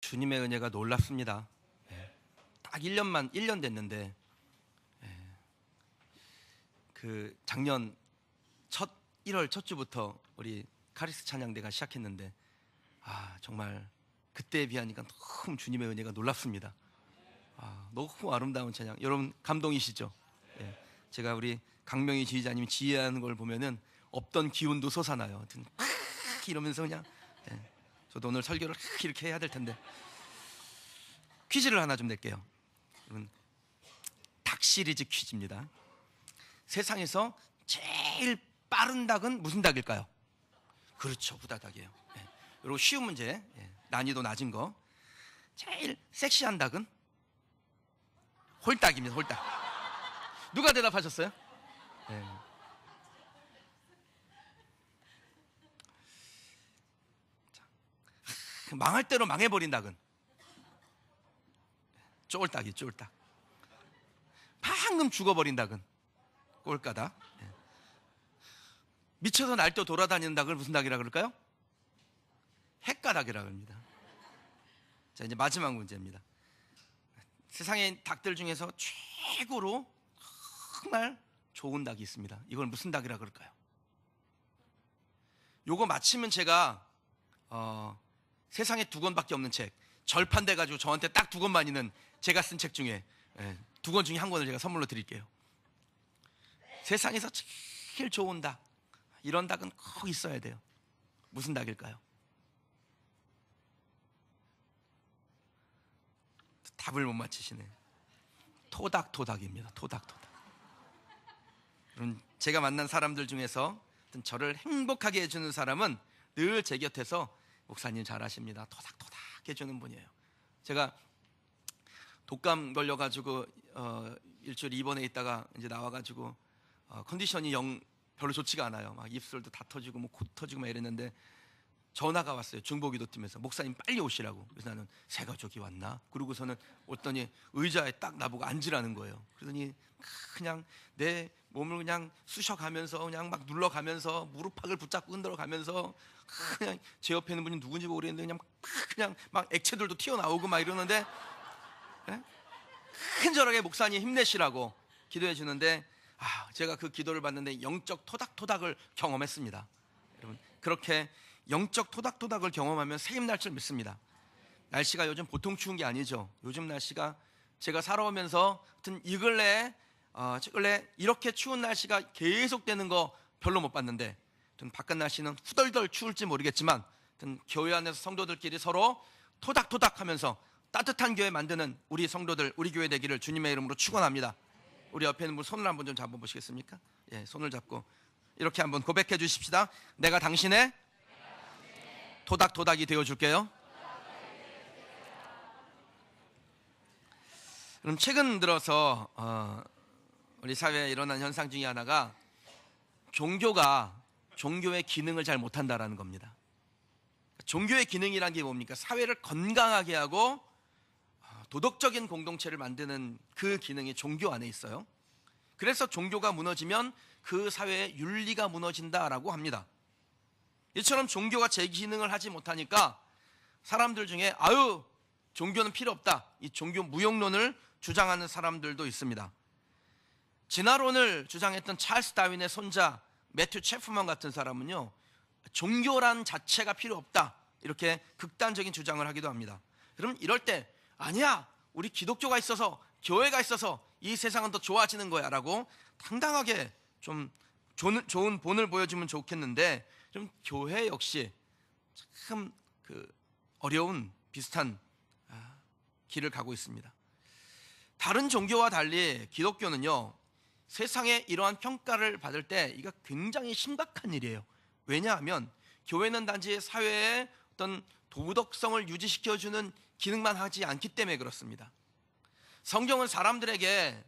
주님의 은혜가 놀랍습니다. 딱 1년 됐는데 그 작년 1월 첫 주부터 우리 카리스 찬양대가 시작했는데 정말 그때에 비하니까 너무 주님의 은혜가 놀랍습니다. 너무 아름다운 찬양. 여러분 감동이시죠? 제가 우리 강명희 지휘자님이 지휘하는 걸 보면은 없던 기운도 솟아나요. 이러면서 그냥 저도 오늘 설교를 이렇게 해야 될 텐데 퀴즈를 하나 좀 낼게요. 여러분, 닭 시리즈 퀴즈입니다. 세상에서 제일 빠른 닭은 무슨 닭일까요? 그렇죠, 후다닥이에요. 그리고 쉬운 문제, 난이도 낮은 거. 제일 섹시한 닭은 홀닭입니다. 홀닭. 누가 대답하셨어요? 망할 대로 망해버린 닭은 쫄닭이 쫄닭. 방금 죽어버린 닭은 꼴까닭. 미쳐서 날뛰어 돌아다니는 닭을 무슨 닭이라 그럴까요? 헷가닭이라고 합니다. 자, 이제 마지막 문제입니다. 세상의 닭들 중에서 최고로 정말 좋은 닭이 있습니다. 이걸 무슨 닭이라 그럴까요? 요거 맞히면 제가 세상에 2권밖에 없는 책, 절판돼 가지고 저한테 딱 2권만 있는 제가 쓴 책 중에 2권 중에 1권을 제가 선물로 드릴게요. 세상에서 제일 좋은 닭, 이런 닭은 꼭 있어야 돼요. 무슨 닭일까요? 답을 못 맞히시네. 토닥토닥입니다. 토닥토닥. 제가 만난 사람들 중에서 저를 행복하게 해주는 사람은 늘 제 곁에서 목사님 잘하십니다, 토닥토닥 해주는 분이에요. 제가 독감 걸려가지고 일주일 입원해 있다가 이제 나와가지고 컨디션이 별로 좋지가 않아요. 막 입술도 다 터지고 뭐 코 터지고 막 이랬는데 전화가 왔어요. 중보기도팀에서 목사님 빨리 오시라고. 그래서 나는 새 가족이 왔나? 그러고서는 왔더니 의자에 딱 나보고 앉으라는 거예요. 그러더니 그냥 내 몸을 그냥 쑤셔가면서 그냥 막 눌러가면서 무릎팍을 붙잡고 흔들어가면서 그냥 제 옆에 있는 분이 누군지 모르겠는데 그냥 막 액체들도 튀어나오고 막 이러는데 큰절하게 목사님 힘내시라고 기도해 주는데 제가 그 기도를 받는데 영적 토닥토닥을 경험했습니다. 여러분, 그렇게 영적 토닥토닥을 경험하면 새 힘날 줄 믿습니다. 날씨가 요즘 보통 추운 게 아니죠. 요즘 날씨가 제가 살아오면서 하여튼 이 근래 이렇게 추운 날씨가 계속되는 거 별로 못 봤는데, 바깥 날씨는 후덜덜 추울지 모르겠지만 교회 안에서 성도들끼리 서로 토닥토닥하면서 따뜻한 교회 만드는 우리 성도들, 우리 교회 되기를 주님의 이름으로 축원합니다. 우리 옆에 있는 분 손을 한번 좀 잡아보시겠습니까? 손을 잡고 이렇게 한번 고백해 주십시다. 내가 당신의 토닥토닥이 되어줄게요. 그럼 최근 들어서 우리 사회에 일어난 현상 중에 하나가 종교가 종교의 기능을 잘 못한다라는 겁니다. 종교의 기능이란 게 뭡니까? 사회를 건강하게 하고 도덕적인 공동체를 만드는 그 기능이 종교 안에 있어요. 그래서 종교가 무너지면 그 사회의 윤리가 무너진다라고 합니다. 이처럼 종교가 제 기능을 하지 못하니까 사람들 중에 종교는 필요 없다, 이 종교 무용론을 주장하는 사람들도 있습니다. 진화론을 주장했던 찰스 다윈의 손자 매튜 체프먼 같은 사람은요, 종교란 자체가 필요 없다, 이렇게 극단적인 주장을 하기도 합니다. 그럼 이럴 때 아니야, 우리 기독교가 있어서, 교회가 있어서 이 세상은 더 좋아지는 거야 라고 당당하게 좀 좋은 본을 보여주면 좋겠는데, 좀 교회 역시 참 어려운 비슷한 길을 가고 있습니다. 다른 종교와 달리 기독교는요, 세상에 이러한 평가를 받을 때 이거 굉장히 심각한 일이에요. 왜냐하면 교회는 단지 사회의 어떤 도덕성을 유지시켜주는 기능만 하지 않기 때문에 그렇습니다. 성경은 사람들에게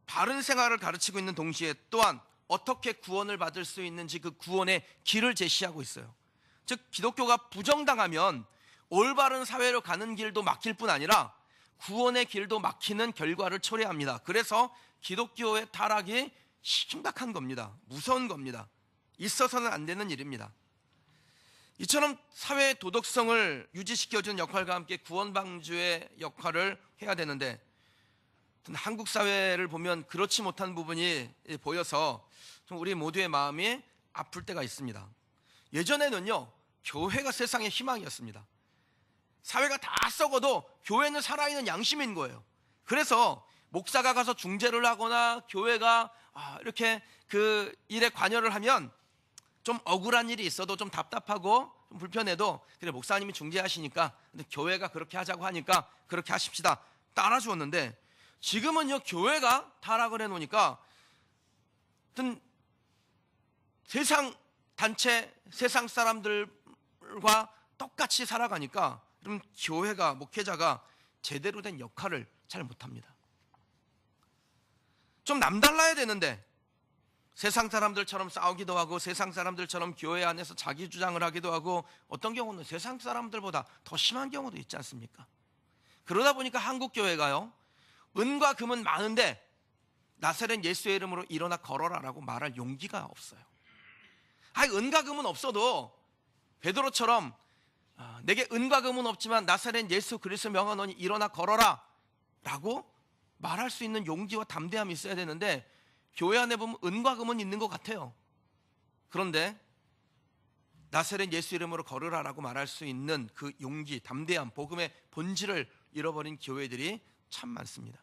바른 생활을 가르치고 있는 동시에 또한 어떻게 구원을 받을 수 있는지 그 구원의 길을 제시하고 있어요. 즉 기독교가 부정당하면 올바른 사회로 가는 길도 막힐 뿐 아니라 구원의 길도 막히는 결과를 초래합니다. 그래서 기독교의 타락이 심각한 겁니다. 무서운 겁니다. 있어서는 안 되는 일입니다. 이처럼 사회의 도덕성을 유지시켜주는 역할과 함께 구원방주의 역할을 해야 되는데, 한국 사회를 보면 그렇지 못한 부분이 보여서 좀 우리 모두의 마음이 아플 때가 있습니다. 예전에는요, 교회가 세상의 희망이었습니다. 사회가 다 썩어도 교회는 살아있는 양심인 거예요. 그래서 목사가 가서 중재를 하거나 교회가 이렇게 그 일에 관여를 하면 좀 억울한 일이 있어도 좀 답답하고 좀 불편해도, 그래 목사님이 중재하시니까, 근데 교회가 그렇게 하자고 하니까 그렇게 하십시다, 따라주었는데, 지금은요, 교회가 타락을 해놓으니까 세상 단체, 세상 사람들과 똑같이 살아가니까 그럼 교회가, 목회자가 제대로 된 역할을 잘 못합니다. 좀 남달라야 되는데 세상 사람들처럼 싸우기도 하고, 세상 사람들처럼 교회 안에서 자기 주장을 하기도 하고, 어떤 경우는 세상 사람들보다 더 심한 경우도 있지 않습니까? 그러다 보니까 한국 교회가요, 은과 금은 많은데 나사렛 예수의 이름으로 일어나 걸어라라고 말할 용기가 없어요. 은과 금은 없어도 베드로처럼 내게 은과 금은 없지만 나사렛 예수 그리스도 명하노니 일어나 걸어라 라고 말할 수 있는 용기와 담대함이 있어야 되는데, 교회 안에 보면 은과 금은 있는 것 같아요. 그런데 나사렛 예수 이름으로 걸으라라고 말할 수 있는 그 용기, 담대함, 복음의 본질을 잃어버린 교회들이 참 많습니다.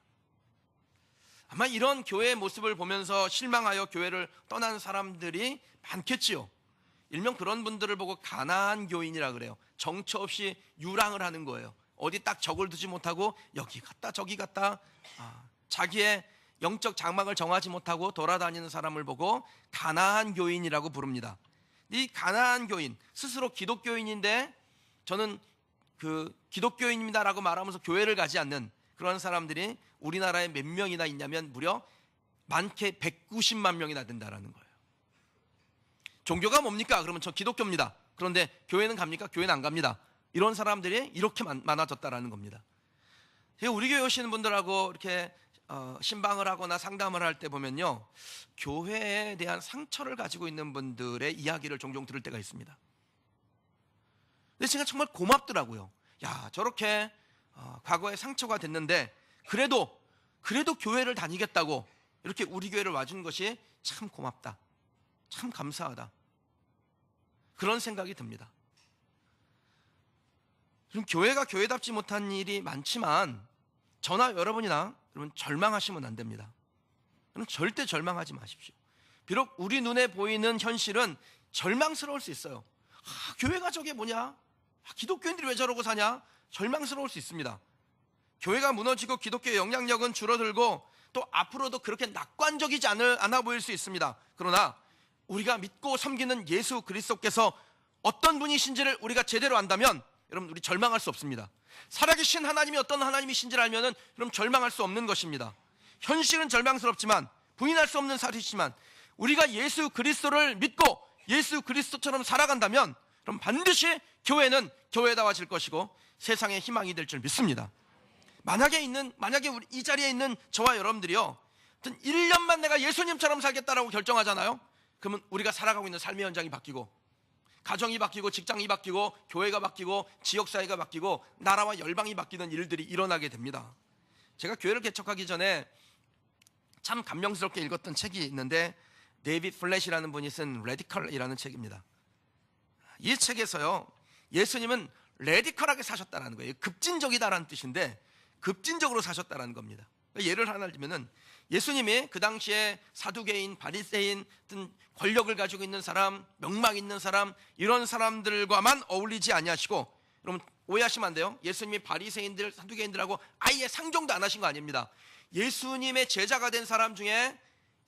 아마 이런 교회의 모습을 보면서 실망하여 교회를 떠난 사람들이 많겠지요. 일명 그런 분들을 보고 가나안 교인이라 그래요. 정처 없이 유랑을 하는 거예요. 어디 딱 적을 두지 못하고 여기 갔다 저기 갔다, 자기의 영적 장막을 정하지 못하고 돌아다니는 사람을 보고 가나안 교인이라고 부릅니다. 이 가나안 교인, 스스로 기독교인인데 저는 그 기독교인입니다라고 말하면서 교회를 가지 않는 그런 사람들이 우리나라에 몇 명이나 있냐면 무려 많게 190만 명이나 된다라는 거예요. 종교가 뭡니까? 그러면 저 기독교입니다. 그런데 교회는 갑니까? 교회는 안 갑니다. 이런 사람들이 이렇게 많아졌다라는 겁니다. 제가 우리 교회 오시는 분들하고 이렇게 신방을 하거나 상담을 할 때 보면요, 교회에 대한 상처를 가지고 있는 분들의 이야기를 종종 들을 때가 있습니다. 근데 제가 정말 고맙더라고요. 야, 저렇게 과거에 상처가 됐는데 그래도 교회를 다니겠다고 이렇게 우리 교회를 와준 것이 참 고맙다, 참 감사하다, 그런 생각이 듭니다. 그럼 교회가 교회답지 못한 일이 많지만 저나 여러분이나 여러분 절망하시면 안 됩니다. 그럼 절대 절망하지 마십시오. 비록 우리 눈에 보이는 현실은 절망스러울 수 있어요. 교회가 저게 뭐냐? 기독교인들이 왜 저러고 사냐? 절망스러울 수 있습니다. 교회가 무너지고 기독교의 영향력은 줄어들고 또 앞으로도 그렇게 낙관적이지 않아 보일 수 있습니다. 그러나 우리가 믿고 섬기는 예수 그리스도께서 어떤 분이신지를 우리가 제대로 안다면 여러분, 우리 절망할 수 없습니다. 살아계신 하나님이 어떤 하나님이신지를 알면은 여러분 절망할 수 없는 것입니다. 현실은 절망스럽지만, 부인할 수 없는 사실이지만, 우리가 예수 그리스도를 믿고 예수 그리스도처럼 살아간다면 그럼 반드시 교회는 교회다워질 것이고 세상의 희망이 될 줄 믿습니다. 만약에 우리 이 자리에 있는 저와 여러분들이요, 1년만 내가 예수님처럼 살겠다라고 결정하잖아요. 그러면 우리가 살아가고 있는 삶의 현장이 바뀌고, 가정이 바뀌고, 직장이 바뀌고, 교회가 바뀌고, 지역사회가 바뀌고, 나라와 열방이 바뀌는 일들이 일어나게 됩니다. 제가 교회를 개척하기 전에 참 감명스럽게 읽었던 책이 있는데, 데이빗 플랫이라는 분이 쓴 레디컬이라는 책입니다. 이 책에서요, 예수님은 레디컬하게 사셨다는 거예요. 급진적이다라는 뜻인데 급진적으로 사셨다는 겁니다. 예를 하나 들면은, 예수님이 그 당시에 사두개인, 바리새인, 권력을 가지고 있는 사람, 명망 있는 사람, 이런 사람들과만 어울리지 아니하시고, 여러분 오해하시면 안 돼요. 예수님이 바리새인들, 사두개인들하고 아예 상종도 안 하신 거 아닙니다. 예수님의 제자가 된 사람 중에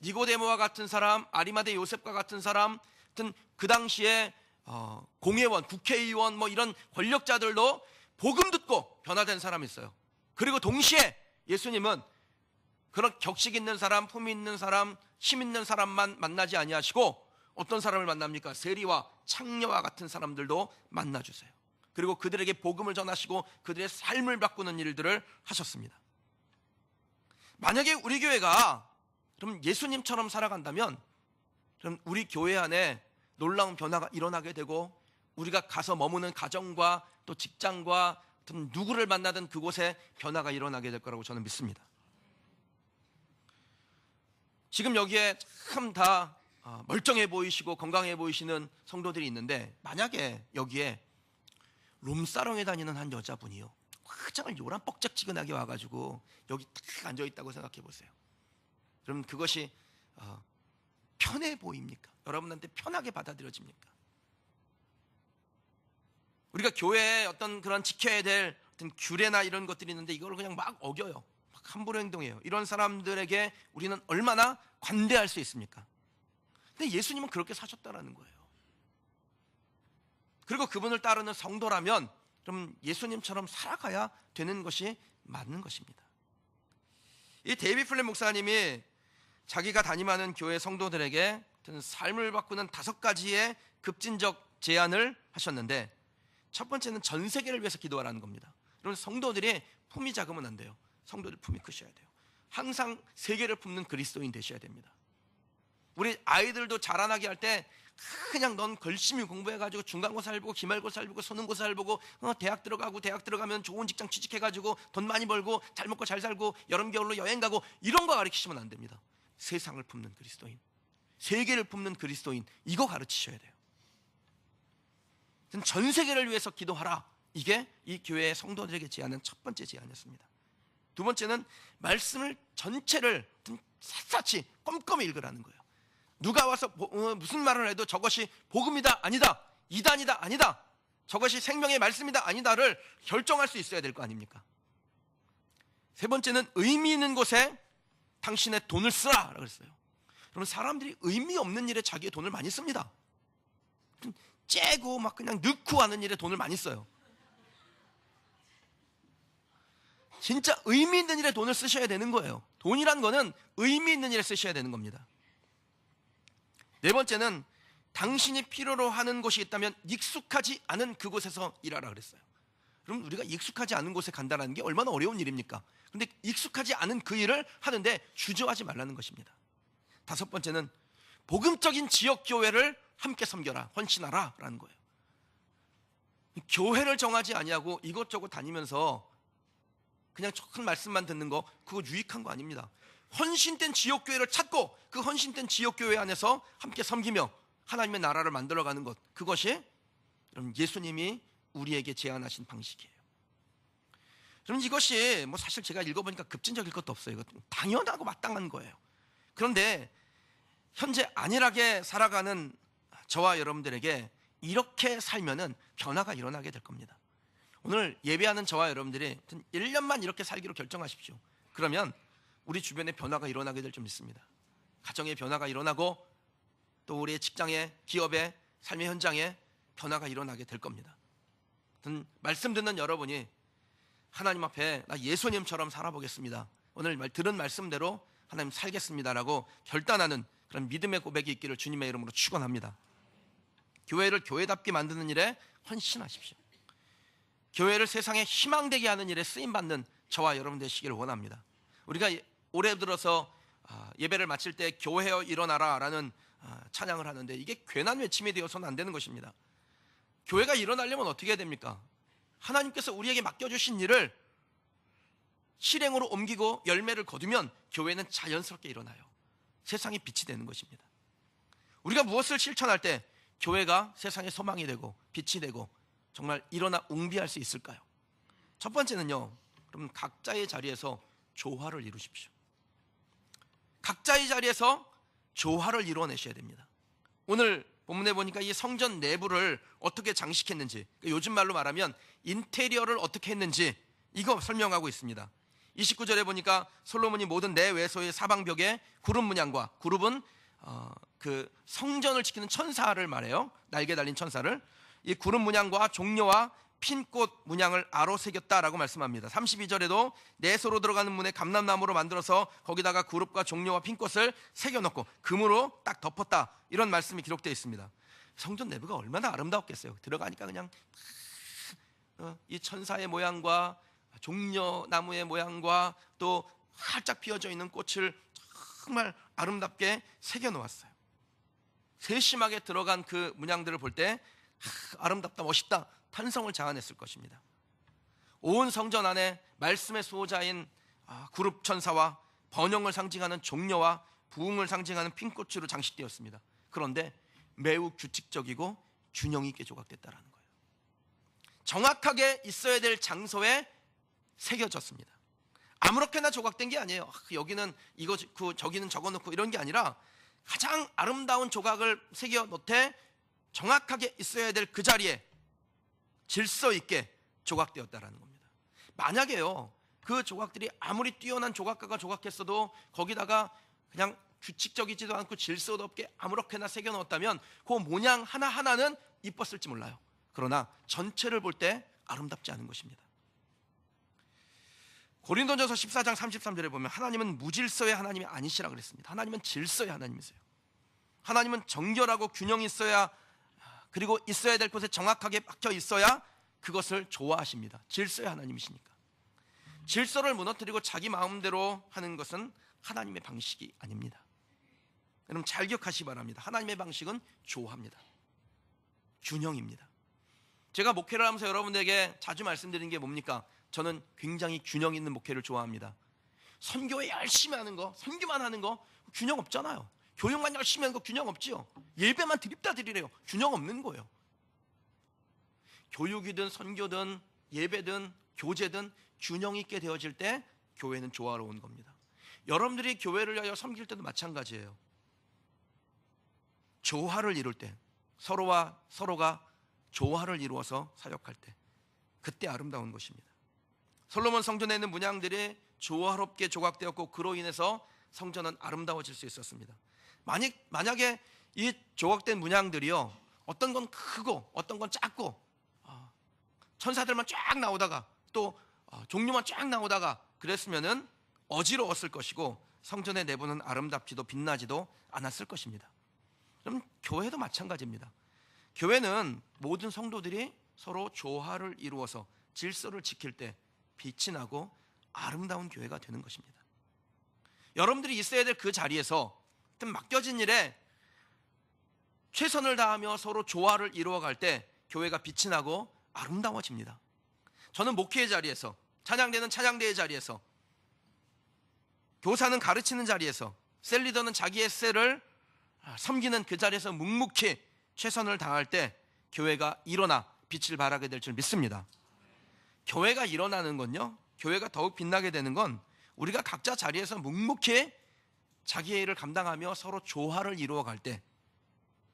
니고데모와 같은 사람, 아리마대 요셉과 같은 사람, 그 당시에 공회원, 국회의원, 뭐 이런 권력자들도 복음 듣고 변화된 사람이 있어요. 그리고 동시에 예수님은 그런 격식 있는 사람, 품 있는 사람, 힘 있는 사람만 만나지 아니하시고 어떤 사람을 만납니까? 세리와 창녀와 같은 사람들도 만나주세요. 그리고 그들에게 복음을 전하시고 그들의 삶을 바꾸는 일들을 하셨습니다. 만약에 우리 교회가 그럼 예수님처럼 살아간다면 그럼 우리 교회 안에 놀라운 변화가 일어나게 되고 우리가 가서 머무는 가정과 또 직장과 어떤 누구를 만나든 그곳에 변화가 일어나게 될 거라고 저는 믿습니다. 지금 여기에 참 다 멀쩡해 보이시고 건강해 보이시는 성도들이 있는데, 만약에 여기에 룸사롱에 다니는 한 여자분이요, 화장을 요란 뻑짝지근하게 와가지고 여기 딱 앉아있다고 생각해 보세요. 그럼 그것이 편해 보입니까? 여러분한테 편하게 받아들여집니까? 우리가 교회에 어떤 그런 지켜야 될 어떤 규례나 이런 것들이 있는데 이걸 그냥 막 어겨요. 막 함부로 행동해요. 이런 사람들에게 우리는 얼마나 관대할 수 있습니까? 근데 예수님은 그렇게 사셨다라는 거예요. 그리고 그분을 따르는 성도라면 그럼 예수님처럼 살아가야 되는 것이 맞는 것입니다. 이 데이비 플랫 목사님이 자기가 담임하는 교회 성도들에게 삶을 바꾸는 5가지의 급진적 제안을 하셨는데, 첫 번째는 전 세계를 위해서 기도하라는 겁니다. 여러분, 성도들이 품이 작으면 안 돼요. 성도들 품이 크셔야 돼요. 항상 세계를 품는 그리스도인 되셔야 됩니다. 우리 아이들도 자라나게 할 때 그냥 넌 열심히 공부해가지고 중간고사 잘 보고 기말고사 잘 보고 수능고사 잘 보고 대학 들어가고 대학 들어가면 좋은 직장 취직해가지고 돈 많이 벌고 잘 먹고 잘 살고 여름 겨울로 여행 가고 이런 거 가르치시면 안 됩니다. 세상을 품는 그리스도인, 세계를 품는 그리스도인, 이거 가르치셔야 돼요. 전 세계를 위해서 기도하라. 이게 이 교회의 성도들에게 제안한 첫 번째 제안이었습니다. 두 번째는 말씀을 전체를 샅샅이 꼼꼼히 읽으라는 거예요. 누가 와서 무슨 말을 해도 저것이 복음이다 아니다, 이단이다 아니다, 저것이 생명의 말씀이다 아니다를 결정할 수 있어야 될 거 아닙니까? 세 번째는 의미 있는 곳에 당신의 돈을 쓰라 라고 했어요. 그러면 사람들이 의미 없는 일에 자기의 돈을 많이 씁니다. 째고 막 그냥 넣고 하는 일에 돈을 많이 써요. 진짜 의미 있는 일에 돈을 쓰셔야 되는 거예요. 돈이란 거는 의미 있는 일에 쓰셔야 되는 겁니다. 네 번째는 당신이 필요로 하는 곳이 있다면 익숙하지 않은 그곳에서 일하라 그랬어요. 그럼 우리가 익숙하지 않은 곳에 간다는 게 얼마나 어려운 일입니까? 그런데 익숙하지 않은 그 일을 하는데 주저하지 말라는 것입니다. 다섯 번째는 복음적인 지역교회를 함께 섬겨라, 헌신하라 라는 거예요. 교회를 정하지 아니하고 이것저것 다니면서 그냥 큰 말씀만 듣는 거, 그거 유익한 거 아닙니다. 헌신된 지역교회를 찾고 그 헌신된 지역교회 안에서 함께 섬기며 하나님의 나라를 만들어가는 것, 그것이 예수님이 우리에게 제안하신 방식이에요. 그럼 이것이 사실 제가 읽어보니까 급진적일 것도 없어요. 이거 당연하고 마땅한 거예요. 그런데 현재 안일하게 살아가는 저와 여러분들에게 이렇게 살면은 변화가 일어나게 될 겁니다. 오늘 예배하는 저와 여러분들이 1년만 이렇게 살기로 결정하십시오. 그러면 우리 주변에 변화가 일어나게 될 줄 믿습니다. 가정에 변화가 일어나고 또 우리의 직장에, 기업에, 삶의 현장에 변화가 일어나게 될 겁니다. 말씀 듣는 여러분이 하나님 앞에 나 예수님처럼 살아보겠습니다, 오늘 들은 말씀대로 하나님 살겠습니다라고 결단하는 그런 믿음의 고백이 있기를 주님의 이름으로 축원합니다. 교회를 교회답게 만드는 일에 헌신하십시오. 교회를 세상에 희망되게 하는 일에 쓰임받는 저와 여러분 되시기를 원합니다. 우리가 올해 들어서 예배를 마칠 때 교회여 일어나라 라는 찬양을 하는데, 이게 괜한 외침이 되어서는 안 되는 것입니다. 교회가 일어나려면 어떻게 해야 됩니까? 하나님께서 우리에게 맡겨주신 일을 실행으로 옮기고 열매를 거두면 교회는 자연스럽게 일어나요. 세상에 빛이 되는 것입니다. 우리가 무엇을 실천할 때 교회가 세상의 소망이 되고 빛이 되고 정말 일어나 웅비할 수 있을까요? 첫 번째는요, 그럼 각자의 자리에서 조화를 이루십시오. 각자의 자리에서 조화를 이루어내셔야 됩니다. 오늘 본문에 보니까 이 성전 내부를 어떻게 장식했는지, 요즘 말로 말하면 인테리어를 어떻게 했는지 이거 설명하고 있습니다. 29절에 보니까 솔로몬이 모든 내외소의 사방벽에 구룹 문양과, 구룹은 그 성전을 지키는 천사를 말해요. 날개 달린 천사를, 이 구름 문양과 종려와 핀꽃 문양을 아로 새겼다라고 말씀합니다. 32절에도 내소로 들어가는 문에 감람나무로 만들어서 거기다가 구룹과 종려와 핀꽃을 새겨놓고 금으로 딱 덮었다, 이런 말씀이 기록되어 있습니다. 성전 내부가 얼마나 아름다웠겠어요. 들어가니까 그냥 이 천사의 모양과 종려나무의 모양과 또 활짝 피어져 있는 꽃을 정말 아름답게 새겨놓았어요. 세심하게 들어간 그 문양들을 볼 때 아름답다, 멋있다 탄성을 자아냈을 것입니다. 온 성전 안에 말씀의 수호자인 그룹 천사와 번영을 상징하는 종려와 부흥을 상징하는 핀꽃으로 장식되었습니다. 그런데 매우 규칙적이고 균형 있게 조각됐다라는 거예요. 정확하게 있어야 될 장소에 새겨졌습니다. 아무렇게나 조각된 게 아니에요. 여기는 이거 저기는 적어 놓고 이런 게 아니라 가장 아름다운 조각을 새겨 놓되 정확하게 있어야 될 그 자리에 질서 있게 조각되었다라는 겁니다. 만약에요, 그 조각들이 아무리 뛰어난 조각가가 조각했어도 거기다가 그냥 규칙적이지도 않고 질서도 없게 아무렇게나 새겨 넣었다면 그 모양 하나하나는 이뻤을지 몰라요. 그러나 전체를 볼 때 아름답지 않은 것입니다. 고린도전서 14장 33절에 보면 하나님은 무질서의 하나님이 아니시라 그랬습니다. 하나님은 질서의 하나님이세요. 하나님은 정결하고 균형 있어야, 그리고 있어야 될 곳에 정확하게 박혀 있어야 그것을 좋아하십니다. 질서의 하나님이시니까. 질서를 무너뜨리고 자기 마음대로 하는 것은 하나님의 방식이 아닙니다. 여러분 잘 기억하시기 바랍니다. 하나님의 방식은 조화입니다. 균형입니다. 제가 목회를 하면서 여러분에게 자주 말씀드리는 게 뭡니까? 저는 굉장히 균형 있는 목회를 좋아합니다. 선교에 열심히 하는 거, 선교만 하는 거 균형 없잖아요. 교육만 열심히 하는 거 균형 없지요. 예배만 드립다 드리래요. 균형 없는 거예요. 교육이든 선교든 예배든 교제든 균형 있게 되어질 때 교회는 조화로운 겁니다. 여러분들이 교회를 위하여 섬길 때도 마찬가지예요. 조화를 이룰 때, 서로와 서로가 조화를 이루어서 사역할 때, 그때 아름다운 것입니다. 솔로몬 성전에 있는 문양들이 조화롭게 조각되었고 그로 인해서 성전은 아름다워질 수 있었습니다. 만약에 이 조각된 문양들이요, 어떤 건 크고 어떤 건 작고 천사들만 쫙 나오다가 또 종류만 쫙 나오다가 그랬으면은 어지러웠을 것이고 성전의 내부는 아름답지도 빛나지도 않았을 것입니다. 그럼 교회도 마찬가지입니다. 교회는 모든 성도들이 서로 조화를 이루어서 질서를 지킬 때 빛이 나고 아름다운 교회가 되는 것입니다. 여러분들이 있어야 될 그 자리에서 맡겨진 일에 최선을 다하며 서로 조화를 이루어갈 때 교회가 빛이 나고 아름다워집니다. 저는 목회의 자리에서, 찬양대는 찬양대의 자리에서, 교사는 가르치는 자리에서, 셀리더는 자기의 셀을 섬기는 그 자리에서 묵묵히 최선을 다할 때 교회가 일어나 빛을 발하게 될 줄 믿습니다. 교회가 일어나는 건요, 교회가 더욱 빛나게 되는 건 우리가 각자 자리에서 묵묵히 자기의 일을 감당하며 서로 조화를 이루어갈 때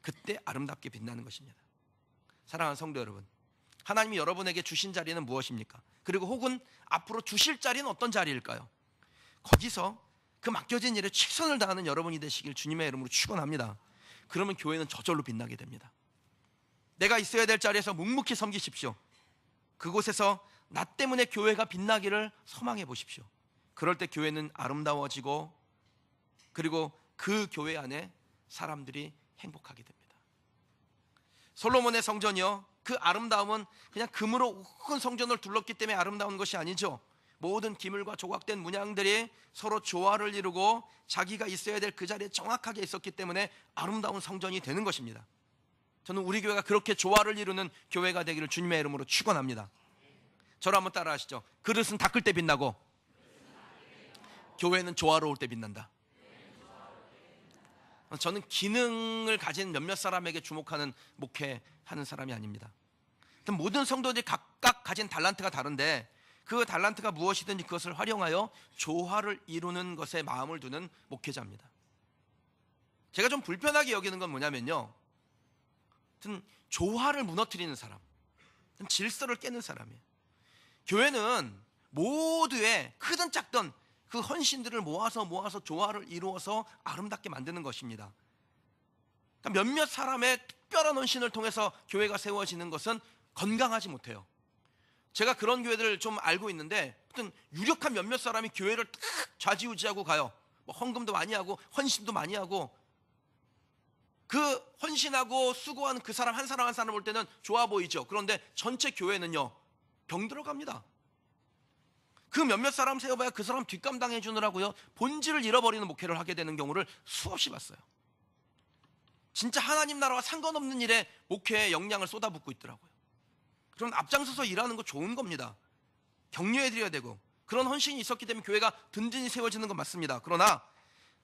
그때 아름답게 빛나는 것입니다. 사랑하는 성도 여러분, 하나님이 여러분에게 주신 자리는 무엇입니까? 그리고 혹은 앞으로 주실 자리는 어떤 자리일까요? 거기서 그 맡겨진 일에 최선을 다하는 여러분이 되시길 주님의 이름으로 축원합니다. 그러면 교회는 저절로 빛나게 됩니다. 내가 있어야 될 자리에서 묵묵히 섬기십시오. 그곳에서 나 때문에 교회가 빛나기를 소망해 보십시오. 그럴 때 교회는 아름다워지고 그리고 그 교회 안에 사람들이 행복하게 됩니다. 솔로몬의 성전이요, 그 아름다움은 그냥 금으로 큰 성전을 둘렀기 때문에 아름다운 것이 아니죠. 모든 기물과 조각된 문양들이 서로 조화를 이루고 자기가 있어야 될 그 자리에 정확하게 있었기 때문에 아름다운 성전이 되는 것입니다. 저는 우리 교회가 그렇게 조화를 이루는 교회가 되기를 주님의 이름으로 축원합니다. 저를 한번 따라 하시죠. 그릇은 닦을 때 빛나고 교회는 조화로울 때 빛난다. 저는 기능을 가진 몇몇 사람에게 주목하는 목회하는 사람이 아닙니다. 모든 성도들이 각각 가진 달란트가 다른데 그 달란트가 무엇이든지 그것을 활용하여 조화를 이루는 것에 마음을 두는 목회자입니다. 제가 좀 불편하게 여기는 건 뭐냐면요, 조화를 무너뜨리는 사람, 질서를 깨는 사람이에요. 교회는 모두의 크든 작든 그 헌신들을 모아서 조화를 이루어서 아름답게 만드는 것입니다. 그러니까 몇몇 사람의 특별한 헌신을 통해서 교회가 세워지는 것은 건강하지 못해요. 제가 그런 교회들을 좀 알고 있는데 유력한 몇몇 사람이 교회를 딱 좌지우지하고 가요. 헌금도 많이 하고 헌신도 많이 하고, 그 헌신하고 수고하는 그 사람 한 사람 한 사람 볼 때는 좋아 보이죠. 그런데 전체 교회는요, 병 들어갑니다. 그 몇몇 사람 세워봐야 그 사람 뒷감당해 주느라고요 본질을 잃어버리는 목회를 하게 되는 경우를 수없이 봤어요. 진짜 하나님 나라와 상관없는 일에 목회에 역량을 쏟아붓고 있더라고요. 그럼 앞장서서 일하는 거 좋은 겁니다. 격려해드려야 되고 그런 헌신이 있었기 때문에 교회가 든든히 세워지는 건 맞습니다. 그러나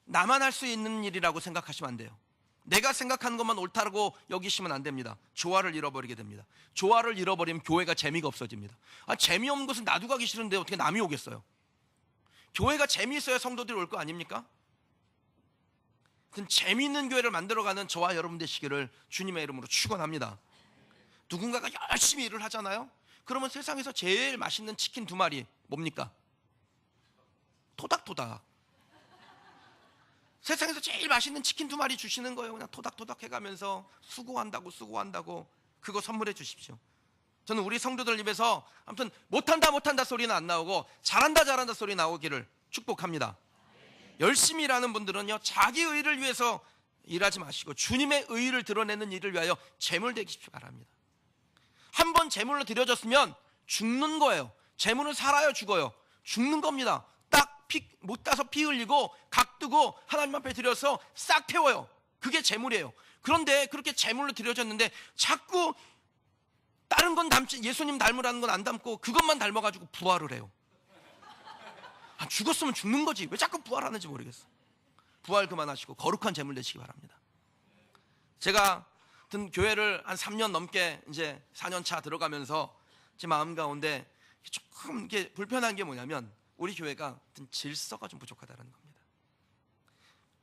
나만 할 수 있는 일이라고 생각하시면 안 돼요. 내가 생각하는 것만 옳다고 여기시면 안 됩니다. 조화를 잃어버리게 됩니다. 조화를 잃어버리면 교회가 재미가 없어집니다. 재미없는 것은 나도 가기 싫은데 어떻게 남이 오겠어요? 교회가 재미있어야 성도들이 올 거 아닙니까? 재미있는 교회를 만들어가는 저와 여러분 되시기를 주님의 이름으로 축원합니다. 누군가가 열심히 일을 하잖아요. 그러면 세상에서 제일 맛있는 치킨 2마리 뭡니까? 토닥토닥. 세상에서 제일 맛있는 치킨 2마리 주시는 거예요. 그냥 토닥토닥 해가면서 수고한다고 그거 선물해 주십시오. 저는 우리 성도들 입에서 아무튼 못한다 소리는 안 나오고 잘한다 소리 나오기를 축복합니다. 열심히 일하는 분들은요, 자기 의를 위해서 일하지 마시고 주님의 의를 드러내는 일을 위하여 재물 되십시오 바랍니다. 한번 재물로 드려졌으면 죽는 거예요. 재물은 살아요, 죽어요? 죽는 겁니다. 딱 못 따서 피 흘리고 각 두고 하나님 앞에 드려서 싹 태워요. 그게 재물이에요. 그런데 그렇게 재물로 드려졌는데 자꾸 다른 건 닮지, 예수님 닮으라는 건 안 닮고 그것만 닮아가지고 부활을 해요. 죽었으면 죽는 거지 왜 자꾸 부활하는지 모르겠어. 부활 그만하시고 거룩한 재물 되시기 바랍니다. 제가 교회를 한 3년 넘게 이제 4년 차 들어가면서 제 마음 가운데 조금 이게 불편한 게 뭐냐면 우리 교회가 질서가 좀 부족하다는 겁니다.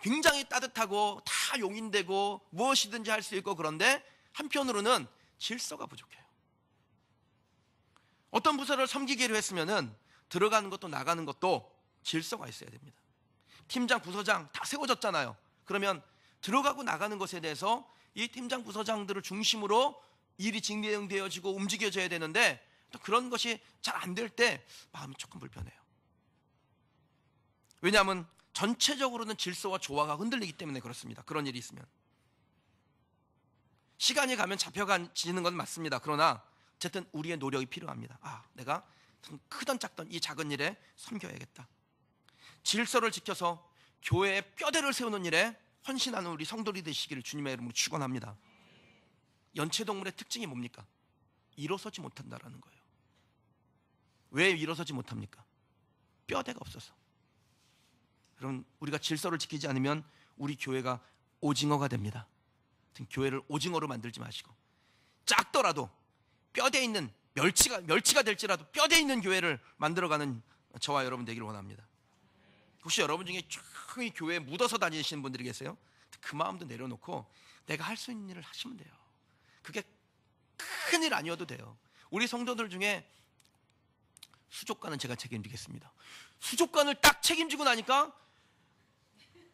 굉장히 따뜻하고 다 용인되고 무엇이든지 할 수 있고 그런데 한편으로는 질서가 부족해요. 어떤 부서를 섬기기로 했으면은 들어가는 것도 나가는 것도 질서가 있어야 됩니다. 팀장, 부서장 다 세워졌잖아요. 그러면 들어가고 나가는 것에 대해서 이 팀장, 부서장들을 중심으로 일이 진행되어지고 움직여져야 되는데 또 그런 것이 잘 안 될 때 마음이 조금 불편해요. 왜냐하면 전체적으로는 질서와 조화가 흔들리기 때문에 그렇습니다. 그런 일이 있으면 시간이 가면 잡혀가지는 건 맞습니다. 그러나 어쨌든 우리의 노력이 필요합니다. 내가 크던 작던 이 작은 일에 섬겨야겠다. 질서를 지켜서 교회의 뼈대를 세우는 일에 헌신하는 우리 성도들이 되시기를 주님의 이름으로 축원합니다. 연체동물의 특징이 뭡니까? 일어서지 못한다라는 거예요. 왜 일어서지 못합니까? 뼈대가 없어서. 여러분, 우리가 질서를 지키지 않으면 우리 교회가 오징어가 됩니다. 교회를 오징어로 만들지 마시고 작더라도 뼈대 있는 멸치가 될지라도 뼈대 있는 교회를 만들어가는 저와 여러분 되기를 원합니다. 혹시 여러분 중에 조용히 교회에 묻어서 다니시는 분들이 계세요? 그 마음도 내려놓고 내가 할 수 있는 일을 하시면 돼요. 그게 큰일 아니어도 돼요. 우리 성도들 중에 수족관은 제가 책임지겠습니다. 수족관을 딱 책임지고 나니까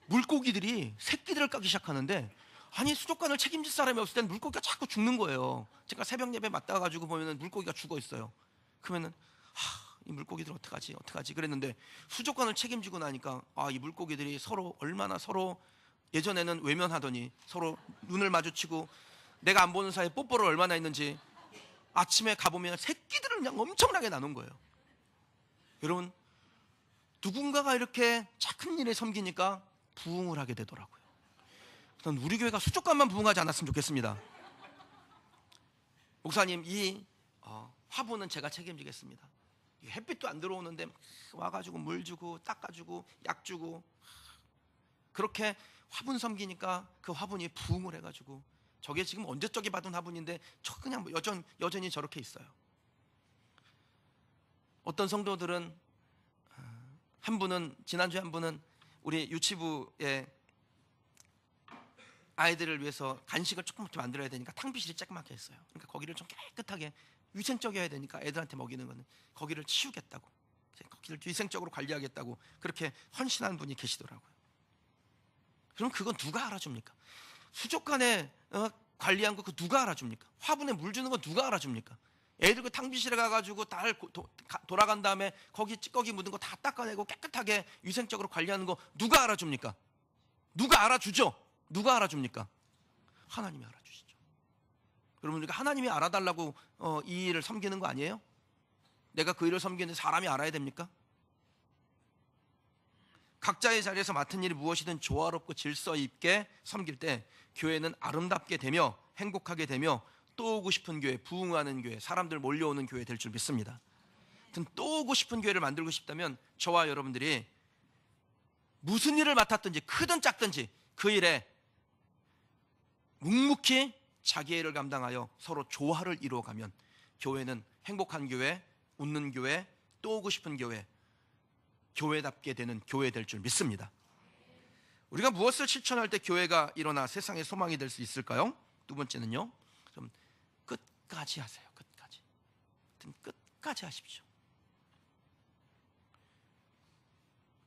물고기들이 새끼들을 까기 시작하는데 수족관을 책임질 사람이 없을 땐 물고기가 자꾸 죽는 거예요. 제가 새벽 예배 맞다가 가지고 보면은 물고기가 죽어 있어요. 그러면은 이 물고기들 어떡하지 그랬는데 수족관을 책임지고 나니까 이 물고기들이 얼마나 서로 예전에는 외면하더니 서로 눈을 마주치고 내가 안 보는 사이에 뽀뽀를 얼마나 했는지 아침에 가보면 새끼들을 그냥 엄청나게 나눈 거예요. 여러분, 누군가가 이렇게 작은 일에 섬기니까 부흥을 하게 되더라고요. 저는 우리 교회가 수족관만 부흥하지 않았으면 좋겠습니다. 목사님, 이 화분은 제가 책임지겠습니다. 햇빛도 안 들어오는데 와가지고 물 주고 닦아주고 약 주고 그렇게 화분 섬기니까 그 화분이 부흥을 해가지고 저게 지금 언제적이 받은 화분인데 그냥 여전히 저렇게 있어요. 어떤 성도들은 지난주에 한 분은 우리 유치부에 아이들을 위해서 간식을 조금 만들어야 되니까 탕비실이 조그맣게 했어요. 그러니까 거기를 좀 깨끗하게 위생적이어야 되니까 애들한테 먹이는 거는 거기를 치우겠다고, 거기를 위생적으로 관리하겠다고 그렇게 헌신하는 분이 계시더라고요. 그럼 그건 누가 알아줍니까? 수족관에 관리한 거 그 누가 알아줍니까? 화분에 물 주는 거 누가 알아줍니까? 애들 그 탕비실에 가가지고 돌아간 다음에 거기 찌꺼기 묻은 거 다 닦아내고 깨끗하게 위생적으로 관리하는 거 누가 알아줍니까? 누가 알아주죠? 누가 알아줍니까? 하나님이 알아주시죠. 여러분, 우리가 하나님이 알아달라고 이 일을 섬기는 거 아니에요? 내가 그 일을 섬기는데 사람이 알아야 됩니까? 각자의 자리에서 맡은 일이 무엇이든 조화롭고 질서 있게 섬길 때 교회는 아름답게 되며 행복하게 되며 또 오고 싶은 교회, 부흥하는 교회, 사람들 몰려오는 교회 될 줄 믿습니다. 하여튼 또 오고 싶은 교회를 만들고 싶다면 저와 여러분들이 무슨 일을 맡았든지 크든 작든지 그 일에 묵묵히 자기의 일을 감당하여 서로 조화를 이루어가면 교회는 행복한 교회, 웃는 교회, 또 오고 싶은 교회, 교회답게 되는 교회 될 줄 믿습니다. 우리가 무엇을 실천할 때 교회가 일어나 세상의 소망이 될 수 있을까요? 두 번째는요, 좀 끝까지 하세요. 끝까지 하십시오.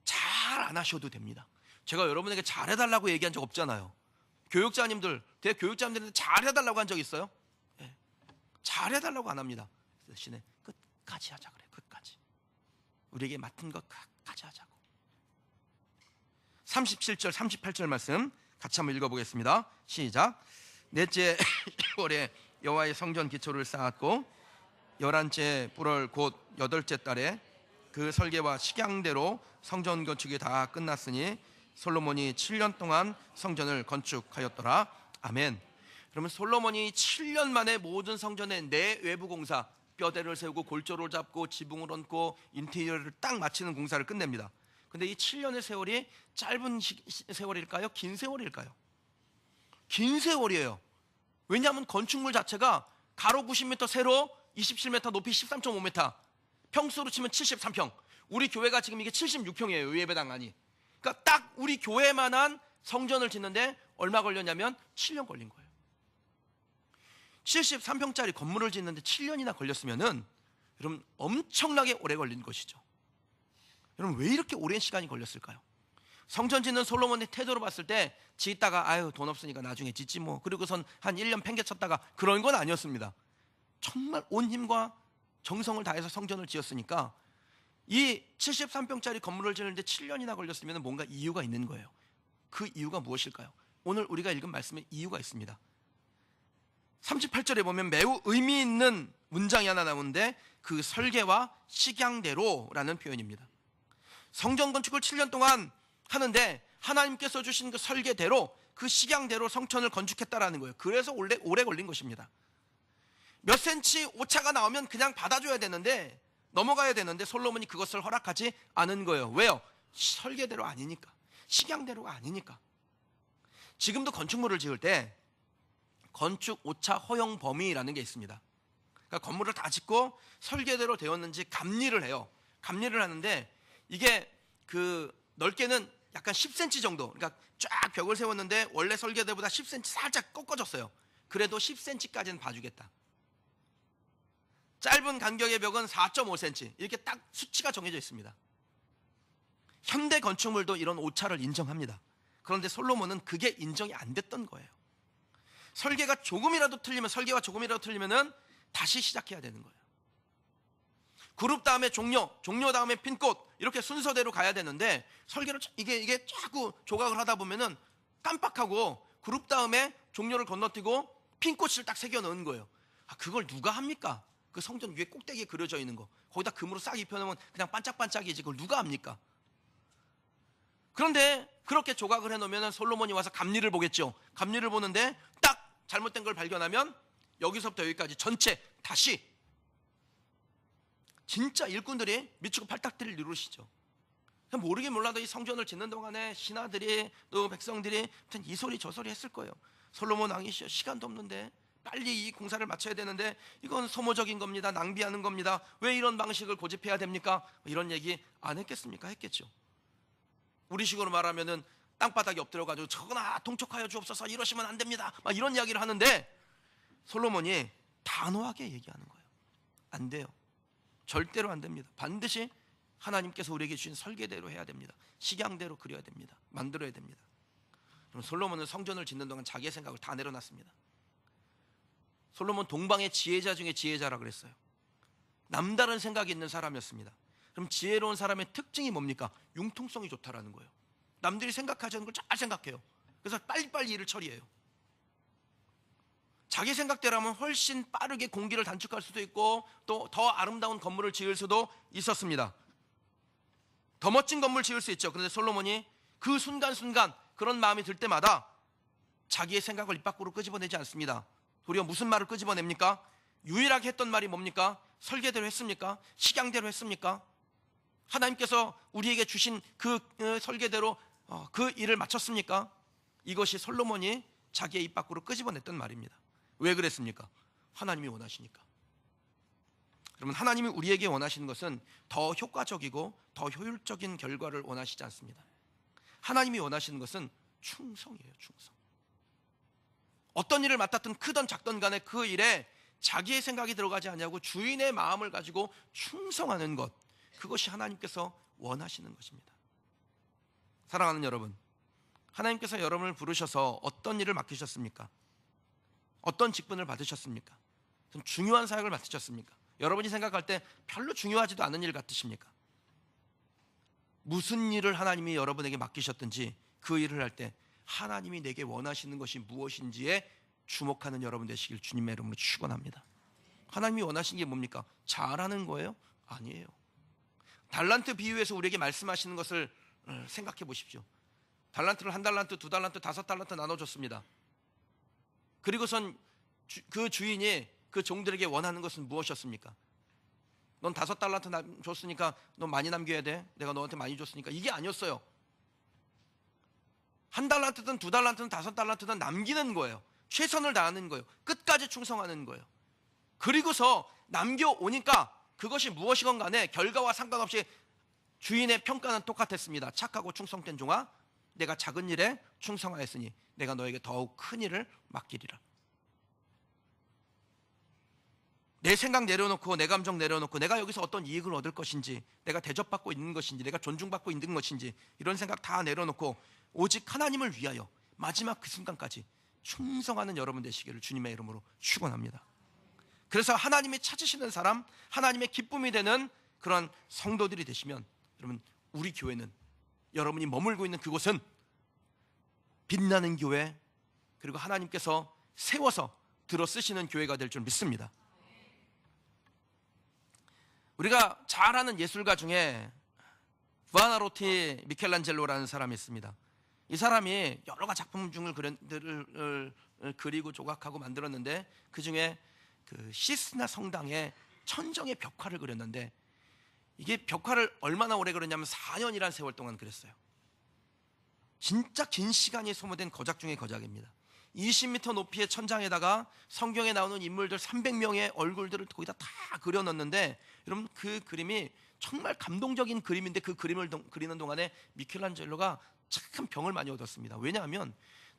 잘 안 하셔도 됩니다. 제가 여러분에게 잘해달라고 얘기한 적 없잖아요. 교육자님들, 대교육자님들한테 잘해달라고 한 적 있어요? 네. 잘해달라고 안 합니다. 대신에 끝까지 하자 그래요. 끝까지. 우리에게 맡은 것 끝까지 하자고. 37절 38절 말씀 같이 한번 읽어보겠습니다. 시작. 넷째 월에 여호와의 성전 기초를 쌓았고 11째 불월 곧 8째 달에 그 설계와 식양대로 성전 건축이 다 끝났으니 솔로몬이 7년 동안 성전을 건축하였더라. 아멘. 그러면 솔로몬이 7년 만에 모든 성전의 내외부 공사, 뼈대를 세우고 골조를 잡고 지붕을 얹고 인테리어를 딱 마치는 공사를 끝냅니다. 근데 이 7년의 세월이 짧은 세월일까요? 긴 세월일까요? 긴 세월이에요. 왜냐하면 건축물 자체가 가로 90m, 세로 27m, 높이 13.5m, 평수로 치면 73평. 우리 교회가 지금 이게 76평이에요. 예배당 안이. 그러니까 딱 우리 교회만한 성전을 짓는데 얼마 걸렸냐면 7년 걸린 거예요. 73평짜리 건물을 짓는데 7년이나 걸렸으면은 여러분 엄청나게 오래 걸린 것이죠. 여러분 왜 이렇게 오랜 시간이 걸렸을까요? 성전 짓는 솔로몬의 태도로 봤을 때 짓다가 아유 돈 없으니까 나중에 짓지 뭐, 그리고선 한 1년 팽개쳤다가 그런 건 아니었습니다. 정말 온 힘과 정성을 다해서 성전을 지었으니까 이 73평짜리 건물을 짓는데 7년이나 걸렸으면 뭔가 이유가 있는 거예요. 그 이유가 무엇일까요? 오늘 우리가 읽은 말씀에 이유가 있습니다. 38절에 보면 매우 의미 있는 문장이 하나 나오는데 그 설계와 식양대로라는 표현입니다. 성전 건축을 7년 동안 하는데 하나님께서 주신 그 설계대로, 그 식양대로 성전을 건축했다라는 거예요. 그래서 오래 걸린 것입니다. 몇 센치 오차가 나오면 그냥 받아줘야 되는데, 넘어가야 되는데 솔로몬이 그것을 허락하지 않은 거예요. 왜요? 설계대로 아니니까, 식양대로가 아니니까. 지금도 건축물을 지을 때 건축 오차 허용 범위라는 게 있습니다. 그러니까 건물을 다 짓고 설계대로 되었는지 감리를 해요. 감리를 하는데 이게 그 넓게는 약간 10cm 정도, 그러니까 쫙 벽을 세웠는데 원래 설계대보다 10cm 살짝 꺾어졌어요. 그래도 10cm까지는 봐주겠다. 짧은 간격의 벽은 4.5cm, 이렇게 딱 수치가 정해져 있습니다. 현대 건축물도 이런 오차를 인정합니다. 그런데 솔로몬은 그게 인정이 안 됐던 거예요. 설계가 조금이라도 틀리면, 설계가 조금이라도 틀리면은 다시 시작해야 되는 거예요. 그룹 다음에 종료 다음에 핀꽃, 이렇게 순서대로 가야 되는데 설계를 이게 자꾸 조각을 하다 보면은 깜빡하고 그룹 다음에 종료를 건너뛰고 핀꽃을 딱 새겨 넣은 거예요. 그걸 누가 합니까? 그 성전 위에 꼭대기에 그려져 있는 거 거기다 금으로 싹 입혀놓으면 그냥 반짝반짝이지, 그걸 누가 합니까? 그런데 그렇게 조각을 해놓으면 솔로몬이 와서 감리를 보겠죠. 감리를 보는데 딱 잘못된 걸 발견하면 여기서부터 여기까지 전체 다시, 진짜 일꾼들이 미치고 팔딱들을 이루시죠. 모르긴 몰라도 이 성전을 짓는 동안에 신하들이 또 백성들이 이 소리 저 소리 했을 거예요. 솔로몬 왕이시여, 시간도 없는데 빨리 이 공사를 마쳐야 되는데 이건 소모적인 겁니다. 낭비하는 겁니다. 왜 이런 방식을 고집해야 됩니까? 이런 얘기 안 했겠습니까? 했겠죠. 우리식으로 말하면은 땅바닥에 엎드려가지고 저거나 통촉하여 주옵소서, 이러시면 안 됩니다, 막 이런 이야기를 하는데 솔로몬이 단호하게 얘기하는 거예요. 안 돼요. 절대로 안 됩니다. 반드시 하나님께서 우리에게 주신 설계대로 해야 됩니다. 식양대로 그려야 됩니다. 만들어야 됩니다. 그럼 솔로몬은 성전을 짓는 동안 자기의 생각을 다 내려놨습니다. 솔로몬 동방의 지혜자 중에 지혜자라 그랬어요. 남다른 생각이 있는 사람이었습니다. 그럼 지혜로운 사람의 특징이 뭡니까? 융통성이 좋다라는 거예요. 남들이 생각하지 않는 걸 잘 생각해요. 그래서 빨리빨리 일을 처리해요. 자기 생각대로라면 훨씬 빠르게 공기를 단축할 수도 있고 또 더 아름다운 건물을 지을 수도 있었습니다. 더 멋진 건물 지을 수 있죠. 그런데 솔로몬이 그 순간순간 그런 마음이 들 때마다 자기의 생각을 입 밖으로 끄집어내지 않습니다. 도리어 무슨 말을 끄집어냅니까? 유일하게 했던 말이 뭡니까? 설계대로 했습니까? 식양대로 했습니까? 하나님께서 우리에게 주신 그 설계대로 그 일을 마쳤습니까? 이것이 솔로몬이 자기의 입 밖으로 끄집어냈던 말입니다. 왜 그랬습니까? 하나님이 원하시니까. 그러면 하나님이 우리에게 원하시는 것은 더 효과적이고 더 효율적인 결과를 원하시지 않습니다. 하나님이 원하시는 것은 충성이에요. 충성. 어떤 일을 맡았든 크든 작든 간에 그 일에 자기의 생각이 들어가지 않냐고 주인의 마음을 가지고 충성하는 것, 그것이 하나님께서 원하시는 것입니다. 사랑하는 여러분, 하나님께서 여러분을 부르셔서 어떤 일을 맡기셨습니까? 어떤 직분을 받으셨습니까? 중요한 사역을 맡으셨습니까? 여러분이 생각할 때 별로 중요하지도 않은 일 같으십니까? 무슨 일을 하나님이 여러분에게 맡기셨든지 그 일을 할 때 하나님이 내게 원하시는 것이 무엇인지에 주목하는 여러분 되시길 주님의 이름으로 축원합니다. 하나님이 원하시는 게 뭡니까? 잘하는 거예요? 아니에요. 달란트 비유에서 우리에게 말씀하시는 것을 생각해 보십시오. 달란트를 1달란트, 2달란트, 5달란트 나눠줬습니다. 그리고선 그 주인이 그 종들에게 원하는 것은 무엇이었습니까? 넌 5달란트 줬으니까 넌 많이 남겨야 돼. 내가 너한테 많이 줬으니까. 이게 아니었어요. 1달란트든 2달란트든 5달란트든 남기는 거예요. 최선을 다하는 거예요. 끝까지 충성하는 거예요. 그리고서 남겨오니까 그것이 무엇이건 간에 결과와 상관없이 주인의 평가는 똑같았습니다. 착하고 충성된 종아, 내가 작은 일에 충성하였으니 내가 너에게 더욱 큰 일을 맡기리라. 내 생각 내려놓고 내 감정 내려놓고 내가 여기서 어떤 이익을 얻을 것인지, 내가 대접받고 있는 것인지, 내가 존중받고 있는 것인지, 이런 생각 다 내려놓고 오직 하나님을 위하여 마지막 그 순간까지 충성하는 여러분 되시기를 주님의 이름으로 축원합니다. 그래서 하나님이 찾으시는 사람, 하나님의 기쁨이 되는 그런 성도들이 되시면, 여러분, 우리 교회는, 여러분이 머물고 있는 그곳은 빛나는 교회, 그리고 하나님께서 세워서 들어 쓰시는 교회가 될 줄 믿습니다. 우리가 잘 아는 예술가 중에 부아나로티 미켈란젤로라는 사람이 있습니다. 이 사람이 여러 가지 작품 중을 그리고 조각하고 만들었는데, 그 중에 그 시스나 성당의 천정의 벽화를 그렸는데, 이게 벽화를 얼마나 오래 그렸냐면 4년이라는 세월 동안 그렸어요. 진짜 긴 시간이 소모된 거작 중의 거작입니다. 20m 높이의 천장에다가 성경에 나오는 인물들 300명의 얼굴들을 거기다 다 그려넣는데, 여러분, 그 그림이 정말 감동적인 그림인데, 그 그림을 그리는 동안에 미켈란젤로가 참 병을 많이 얻었습니다. 왜냐하면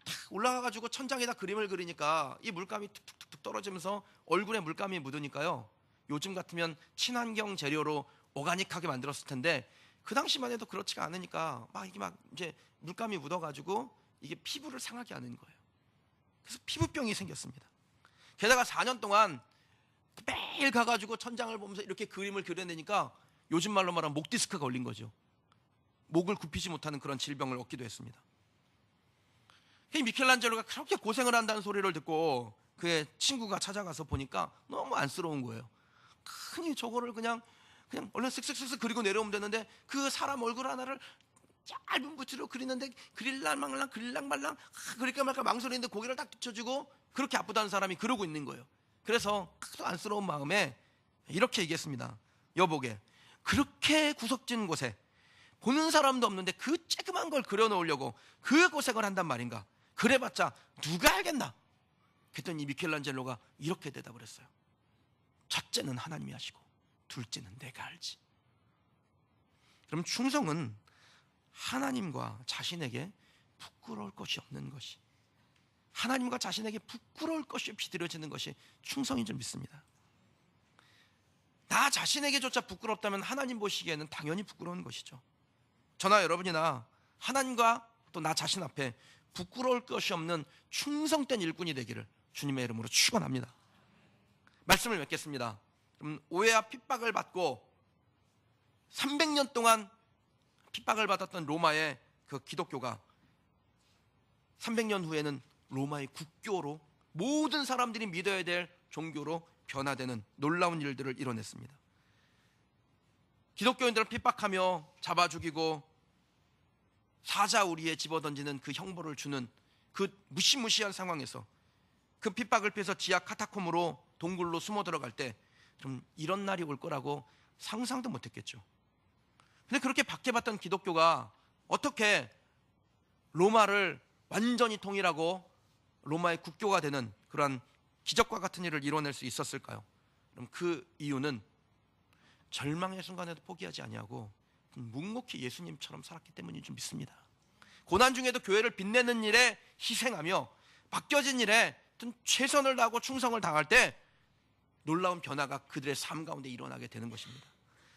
탁 올라가가지고 천장에다 그림을 그리니까 이 물감이 툭툭툭 떨어지면서 얼굴에 물감이 묻으니까요, 요즘 같으면 친환경 재료로 오가닉하게 만들었을 텐데, 그 당시만 해도 그렇지가 않으니까 이게 이제 물감이 묻어가지고 이게 피부를 상하게 하는 거예요. 그래서 피부병이 생겼습니다. 게다가 4년 동안 매일 가가지고 천장을 보면서 이렇게 그림을 그려내니까 요즘 말로 말하면 목 디스크가 걸린 거죠. 목을 굽히지 못하는 그런 질병을 얻기도 했습니다. 미켈란젤로가 그렇게 고생을 한다는 소리를 듣고 그의 친구가 찾아가서 보니까 너무 안쓰러운 거예요. 아니, 저거를 그냥 얼른 쓱쓱쓱쓱 그리고 내려오면 되는데, 그 사람 얼굴 하나를 짧은 붓으로 그리는데 그릴랑말랑 그릴까 말까 망설이는데 고개를 딱 붙여주고 그렇게 아프다는 사람이 그러고 있는 거예요. 그래서 또 안쓰러운 마음에 이렇게 얘기했습니다. 여보게, 그렇게 구석진 곳에 보는 사람도 없는데 그 쬐그만 걸 그려놓으려고 그 고생을 한단 말인가? 그래봤자 누가 알겠나? 그랬더니 미켈란젤로가 이렇게 대답을 했어요. 첫째는 하나님이 하시고 둘째는 내가 알지. 그럼 충성은 하나님과 자신에게 부끄러울 것이 없는 것이, 하나님과 자신에게 부끄러울 것이 없이 드려지는 것이 충성인 줄 믿습니다. 나 자신에게조차 부끄럽다면 하나님 보시기에는 당연히 부끄러운 것이죠. 저나 여러분이나 하나님과 또 나 자신 앞에 부끄러울 것이 없는 충성된 일꾼이 되기를 주님의 이름으로 축원합니다. 말씀을 맺겠습니다. 오해와 핍박을 받고 300년 동안 핍박을 받았던 로마의 그 기독교가 300년 후에는 로마의 국교로, 모든 사람들이 믿어야 될 종교로 변화되는 놀라운 일들을 이뤄냈습니다. 기독교인들을 핍박하며 잡아 죽이고 사자우리에 집어던지는 그 형벌을 주는 그 무시무시한 상황에서 그 핍박을 피해서 지하 카타콤으로 동굴로 숨어 들어갈 때 좀 이런 날이 올 거라고 상상도 못했겠죠. 근데 그렇게 박해받던 기독교가 어떻게 로마를 완전히 통일하고 로마의 국교가 되는 그러한 기적과 같은 일을 이뤄낼 수 있었을까요? 그럼 그 이유는 절망의 순간에도 포기하지 아니하고 묵묵히 예수님처럼 살았기 때문인 줄 믿습니다. 고난 중에도 교회를 빛내는 일에 희생하며 맡겨진 일에 최선을 다하고 충성을 다할 때 놀라운 변화가 그들의 삶 가운데 일어나게 되는 것입니다.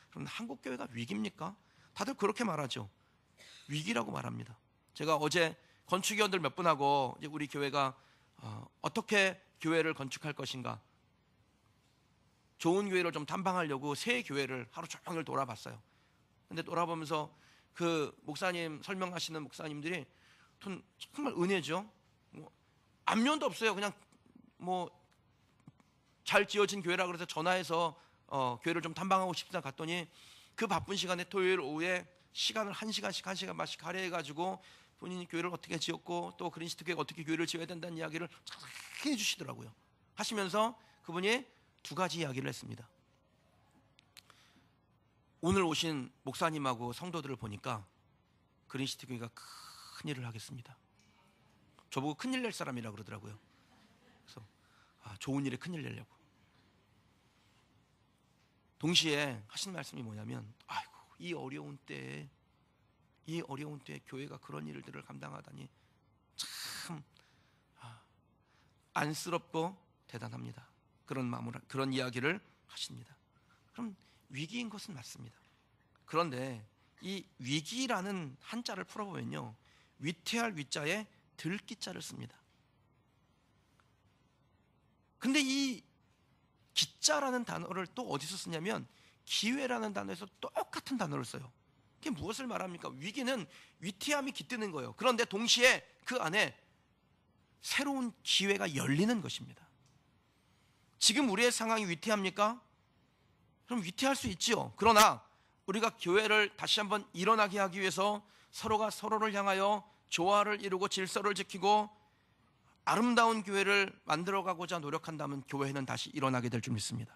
그럼 한국 교회가 위기입니까? 다들 그렇게 말하죠. 위기라고 말합니다. 제가 어제 건축위원들 몇 분하고 이제 우리 교회가 어떻게 교회를 건축할 것인가, 좋은 교회를 좀 탐방하려고 새 교회를 하루 종일 돌아봤어요. 근데 돌아보면서 그 목사님 설명하시는 목사님들이 정말 은혜죠. 안면도 없어요. 그냥 잘 지어진 교회라 그래서 전화해서 교회를 좀 탐방하고 싶다 갔더니 그 바쁜 시간에 토요일 오후에 시간을 1시간 반씩 할애해가지고 본인이 교회를 어떻게 지었고 또 그린시티 교회가 어떻게 교회를 지어야 된다는 이야기를 잘 해주시더라고요. 하시면서 그분이 두 가지 이야기를 했습니다. 오늘 오신 목사님하고 성도들을 보니까 그린시티 교회가 큰 일을 하겠습니다. 저보고 큰일 낼 사람이라 그러더라고요. 그래서 좋은 일에 큰일 내려고. 동시에 하신 말씀이 뭐냐면, 아이고 이 어려운 때에 교회가 그런 일들을 감당하다니 참 안쓰럽고 대단합니다. 그런 이야기를 하십니다. 그럼 위기인 것은 맞습니다. 그런데 이 위기라는 한자를 풀어보면요, 위태할 위자에 들기자를 씁니다. 근데 이 기자라는 단어를 또 어디서 쓰냐면 기회라는 단어에서 똑같은 단어를 써요. 그게 무엇을 말합니까? 위기는 위태함이 깃드는 거예요. 그런데 동시에 그 안에 새로운 기회가 열리는 것입니다. 지금 우리의 상황이 위태합니까? 그럼 위태할 수 있지요. 그러나 우리가 교회를 다시 한번 일어나게 하기 위해서 서로가 서로를 향하여 조화를 이루고 질서를 지키고 아름다운 교회를 만들어가고자 노력한다면 교회는 다시 일어나게 될 줄 믿습니다.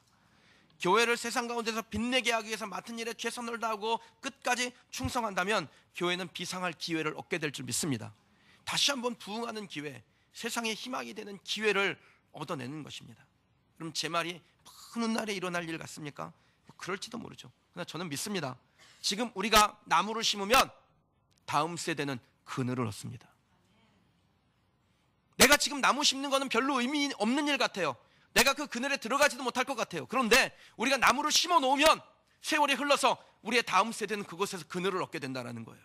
교회를 세상 가운데서 빛내게 하기 위해서 맡은 일에 최선을 다하고 끝까지 충성한다면 교회는 비상할 기회를 얻게 될 줄 믿습니다. 다시 한번 부흥하는 기회, 세상의 희망이 되는 기회를 얻어내는 것입니다. 그럼 제 말이 어느 날에 일어날 일 같습니까? 그럴지도 모르죠. 그러나 저는 믿습니다. 지금 우리가 나무를 심으면 다음 세대는 그늘을 얻습니다. 내가 지금 나무 심는 거는 별로 의미 없는 일 같아요. 내가 그 그늘에 들어가지도 못할 것 같아요. 그런데 우리가 나무를 심어 놓으면 세월이 흘러서 우리의 다음 세대는 그곳에서 그늘을 얻게 된다는 거예요.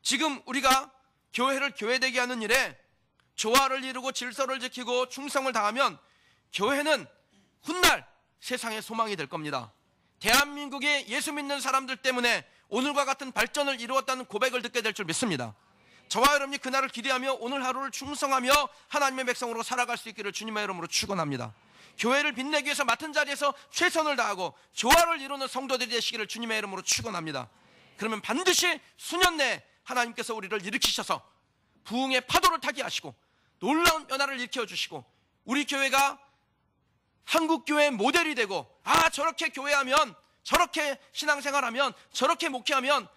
지금 우리가 교회를 교회되게 하는 일에 조화를 이루고 질서를 지키고 충성을 다하면 교회는 훗날 세상의 소망이 될 겁니다. 대한민국의 예수 믿는 사람들 때문에 오늘과 같은 발전을 이루었다는 고백을 듣게 될 줄 믿습니다. 저와 여러분이 그날을 기대하며 오늘 하루를 충성하며 하나님의 백성으로 살아갈 수 있기를 주님의 이름으로 축원합니다. 교회를 빛내기 위해서 맡은 자리에서 최선을 다하고 조화를 이루는 성도들이 되시기를 주님의 이름으로 축원합니다. 그러면 반드시 수년 내에 하나님께서 우리를 일으키셔서 부흥의 파도를 타게 하시고 놀라운 변화를 일으켜 주시고 우리 교회가 한국교회의 모델이 되고 저렇게 교회하면 저렇게 신앙생활하면 저렇게 목회하면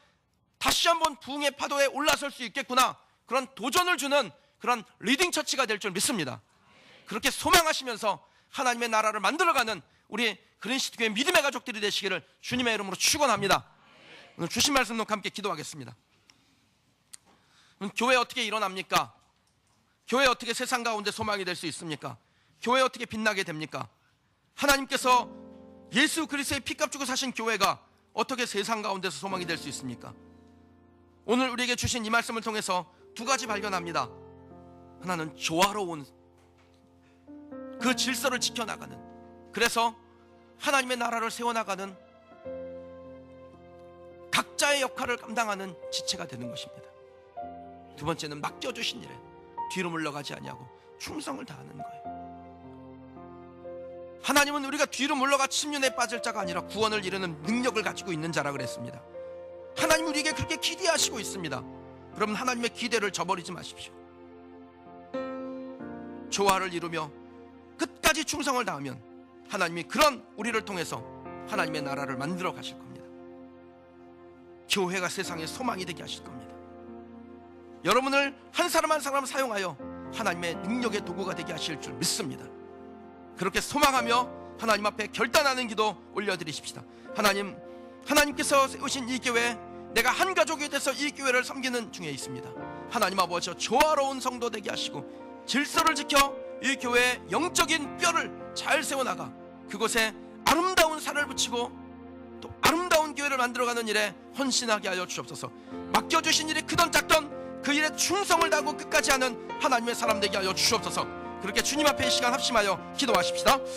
다시 한번 부흥의 파도에 올라설 수 있겠구나, 그런 도전을 주는 그런 리딩 처치가 될 줄 믿습니다. 그렇게 소망하시면서 하나님의 나라를 만들어가는 우리 그린시티 교회 믿음의 가족들이 되시기를 주님의 이름으로 축원합니다. 오늘 주신 말씀 놓고 함께 기도하겠습니다. 교회 어떻게 일어납니까? 교회 어떻게 세상 가운데 소망이 될 수 있습니까? 교회 어떻게 빛나게 됩니까? 하나님께서 예수 그리스도의 피값 주고 사신 교회가 어떻게 세상 가운데서 소망이 될 수 있습니까? 오늘 우리에게 주신 이 말씀을 통해서 두 가지 발견합니다. 하나는 조화로운 그 질서를 지켜나가는, 그래서 하나님의 나라를 세워나가는 각자의 역할을 감당하는 지체가 되는 것입니다. 두 번째는 맡겨주신 일에 뒤로 물러가지 아니하고 충성을 다하는 거예요. 하나님은 우리가 뒤로 물러가 침륜에 빠질 자가 아니라 구원을 이루는 능력을 가지고 있는 자라 그랬습니다. 하나님 우리에게 그렇게 기대하시고 있습니다. 여러분, 하나님의 기대를 저버리지 마십시오. 조화를 이루며 끝까지 충성을 다하면 하나님이 그런 우리를 통해서 하나님의 나라를 만들어 가실 겁니다. 교회가 세상의 소망이 되게 하실 겁니다. 여러분을 한 사람 한 사람 사용하여 하나님의 능력의 도구가 되게 하실 줄 믿습니다. 그렇게 소망하며 하나님 앞에 결단하는 기도 올려드리십시다. 하나님께서 세우신 이 교회, 내가 한 가족이 돼서 이 교회를 섬기는 중에 있습니다. 하나님 아버지, 조화로운 성도 되게 하시고 질서를 지켜 이 교회의 영적인 뼈를 잘 세워나가 그곳에 아름다운 살을 붙이고 또 아름다운 교회를 만들어가는 일에 헌신하게 하여 주옵소서. 맡겨주신 일이 크던 작던 그 일에 충성을 다하고 끝까지 하는 하나님의 사람 되게 하여 주옵소서. 그렇게 주님 앞에 이 시간 합심하여 기도하십시다.